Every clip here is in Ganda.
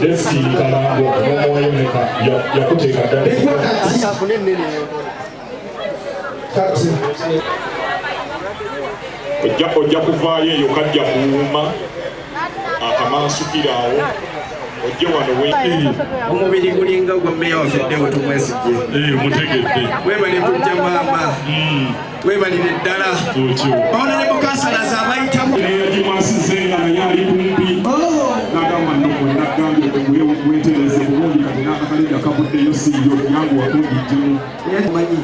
Desi Kalango, Yakuteka. Ojja kuvaayo eyo kajja kuwuuma akamansukirawo ojje wano omubiri gulinga gwa mmeya wafeddewo tumwesigye mutegedde webale kujja maama webalire ddala Honorable Councillors abayitamu yagimwasizenga naye ali kumpi nagamba nagambye wetereze bulungi kati n'akakalida kavuddeyo siiyo yangu wakundijjemu manyi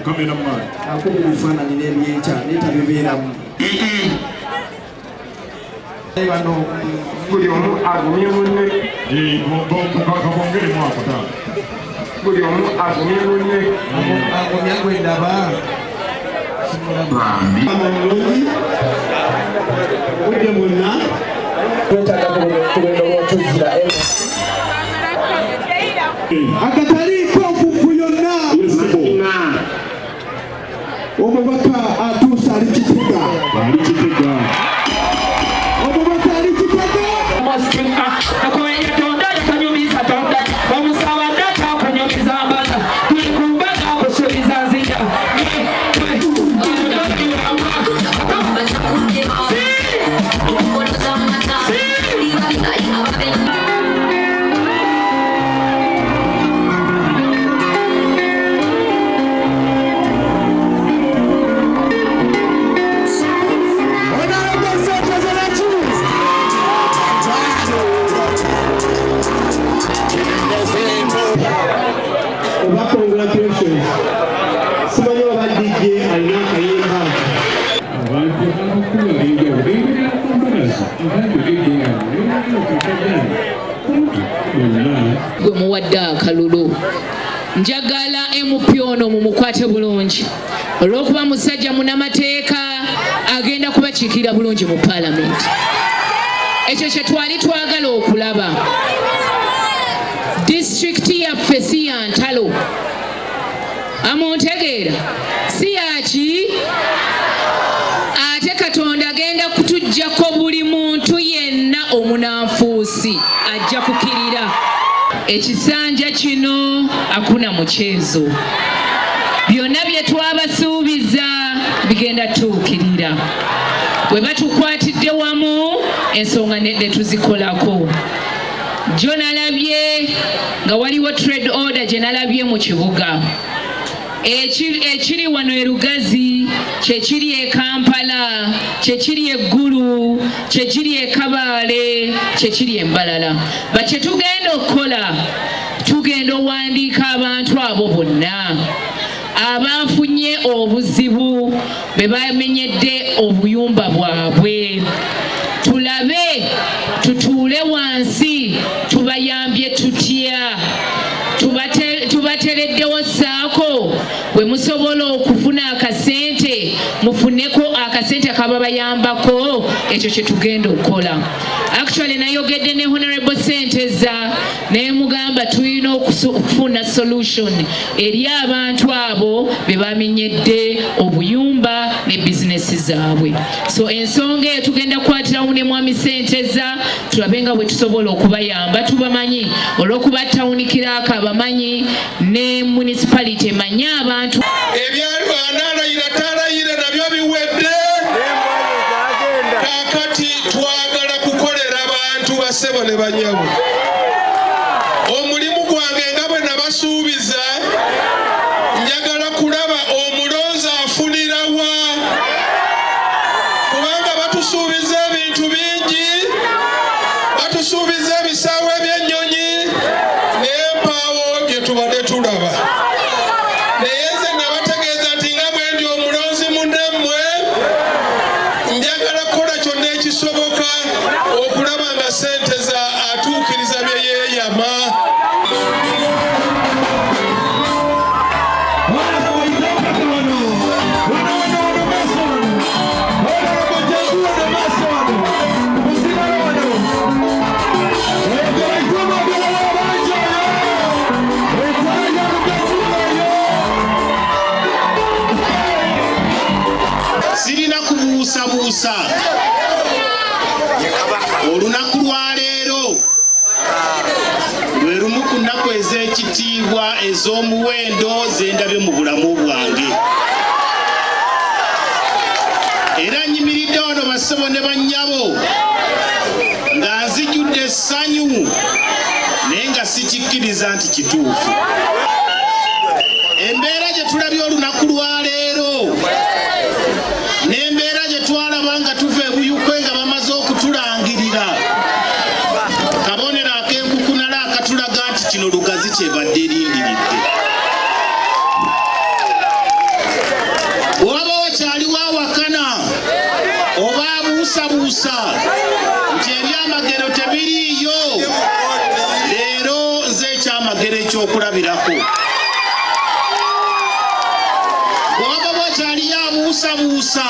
kamera maani akuba ebifaananyi n'ebyenkya netabibeeramu bano buli omu agumye munne kabongeremu akota buli omu agumye munne agumya gwendaba budde munna twetaaga kulendo lwotuzira akataliiko nfufu yonna omubaka atuusa ali Kitega omubaka ali Kitega congratulations. Simanyi oba DJ alina akayimba. Abantu abakulu abayingira beeberera ku mbalazi abantu gwe muwadde akalulu njagala MP ono mumukwate bulungi olw'okuba musajja munamateeka agenda kubakiikirira bulungi mu paalamenti. Ekyo kye twali twagala okulaba. Disitulikiti yaffe si ya ntalo amuntegeera si yaki ate Katonda agenda kutuggyako buli muntu yenna omunanfuusi ajja kukirira ekisanja kino akuna muchezo byonna bye twabasuubiza bigenda tuukirira bwe batukwatidde wamu ensonga nedde tuzikolako. Jo nalabye nga waliwo trade order gye nalabye mu kibuga ekiri wano e Lugazi, kyekiri e Kampala, kyekiri e Gulu, kyekiri e Kabale, kyekiri e Mbalala. Bakye tugenda okukola tugenda owandiika abantu abo bonna abafunye obuzibu be bamenyedde obuyumba bwabwe, tulabe tutuule wansi tubayambye tutya, tubatereddewo saako bwe musobola okufuna akasente mufuneko akasente akababayambako. Ekyo kye tugenda okukola. Actually nayogedde ne Honorable Senteza naye mugamba tulina okufuna solution eri abantu abo be bamenyedde obuyumba ne bizinesi zaabwe. So ensonga eyo tugenda kukwatirawo ne Mwami Senteza tulabe nga bwe tusobola okubayamba. Tubamanyi olw'okuba tawunikiraako abamanyi ne municipality emanyi abantu ebyali banaalayira talayire nabyo biwedde. Kaakati twagala kukolera abantu basebo ne banyabo. Omulimu gwange nga bwe nabasuubiza njagala kulaba omulonzi afunira wa, kubanga batusuubiza ebintu bingi, batusuubiza ebisaawe by'ennyonyi n'empaawo bye tubadde tulaba. Naye nze nabategeeza nti nga bwe ndi omulonzi munnemmwe njagala kukola kyonna ekisoboka okulaba nga Senteza atuukiriza bye yeeyama. Sirina kubuusabuusa buusabuusa. Olunaku lwa leero lwe lumu ku nnaku ez'ekitiibwa ez'omuwendo ze ndabye mu bulamu bwange. Era nyimiridde wano bassebo ne bannyabo nga nzijjudde essanyu naye nga sikikkiriza nti kituufu. Embeera gye tulabye olunaku lwa leero n'embeera gye twalaba nga tuva ebuyukwe nga bamaze okutulangirira, kabonero ak'enkukunala akatulaga nti kino lugazi kyebadde lindiridde. Bw'oba wakyaliwo awakana oba abuusabuusa nti ebyamagero tebiriiyo, leero nze ekyamagero ekyokulabirako. Bw'oba wakyaliyo abuusabuusa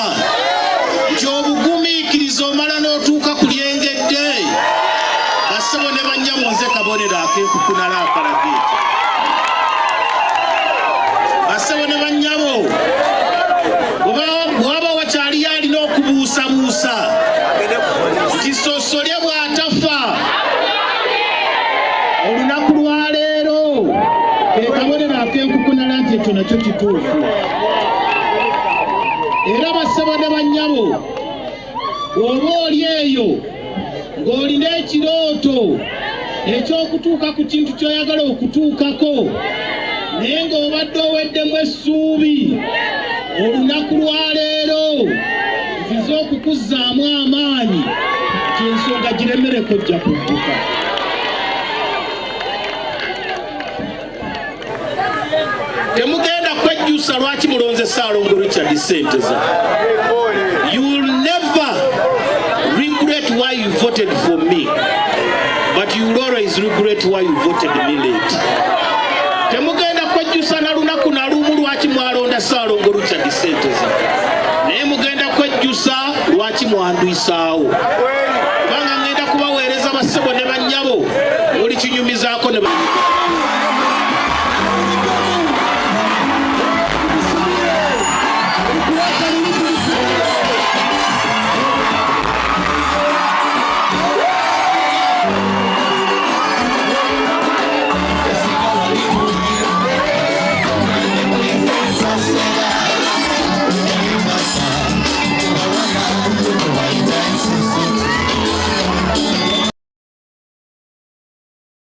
nti obugumiikiriza omala n'otuuka ku lyengedde, bassebo ne bannyabo nze kabonero ak'enkukunala akalage. Bassebo ne bannyabo, bw'oba wakyaliyo alina okubuusabuusa nti Sossolye bw'atafa olunaku lwa leero, kabonero ak'enkukunala nti ekyo nakyo kituufu. Era bassebo ne bannyabo, oba oli eyo ng'olina ekirooto eky'okutuuka ku kintu ky'oyagala okutuukako naye ng'obadde oweddemu essuubi, olunaku lwa leero nzize okukuzzaamu amaanyi nti ensonga giremereko ojja kudduka. Temugenda kwejjusa lwaki mulonze Ssaalongo Richard ssente za. You will never regret why you voted for me, but you will always regret why you voted me late. Temugenda kwejjusa na lunaku na lumu lwaki mwalonda Ssaalongo Richard ssente za, naye mugenda kwejjusa lwaki mwandwisaawo.